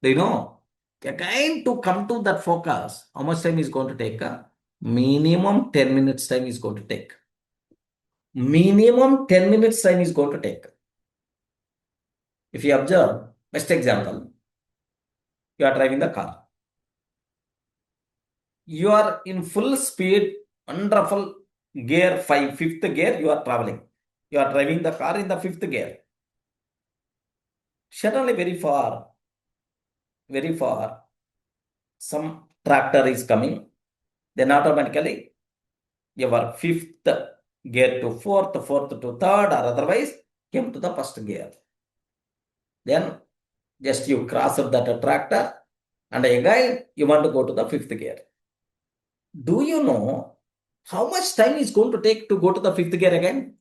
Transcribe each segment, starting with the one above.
Do you know? Again, to come to that focus, how much time is going to take? Minimum 10 minutes time is going to take. Minimum 10 minutes time is going to take. If you observe, best example, you are driving the car. You are in full speed, wonderful gear 5, fifth gear, you are traveling. You are driving the car in the fifth gear. Suddenly, very far, some tractor is coming. Then automatically, your fifth gear to fourth, fourth to third, or otherwise came to the first gear. Then just you cross up that tractor, and again you want to go to the fifth gear. Do you know how much time is going to take to go to the fifth gear again?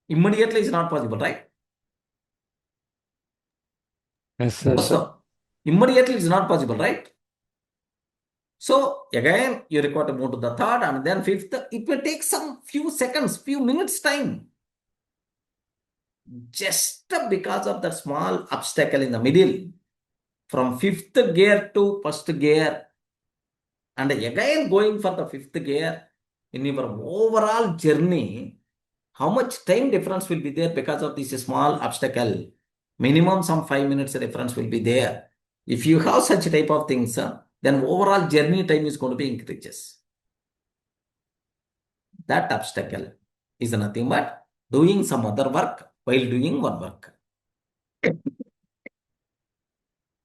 Immediately is not possible, right? Yes, yes, sir. So immediately is not possible, right? So again, you require to move to the third and then fifth. It will take some few seconds, few minutes time. Just because of the small obstacle in the middle, from fifth gear to first gear, and again going for the fifth gear, in your overall journey, how much time difference will be there because of this small obstacle? Minimum some 5 minutes difference will be there. If you have such type of things, then overall journey time is going to be increases. That obstacle is nothing but doing some other work while doing one work.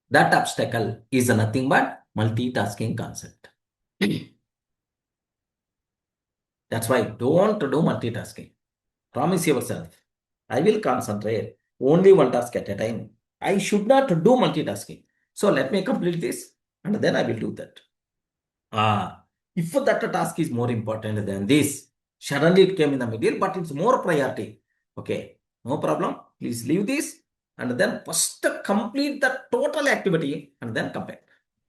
That obstacle is nothing but multitasking concept. That's why don't do multitasking. Promise yourself, I will concentrate only one task at a time. I should not do multitasking. So let me complete this and then I will do that. If that task is more important than this, suddenly it came in the middle, but it's more priority. Okay, no problem. Please leave this and then first complete the total activity and then come back.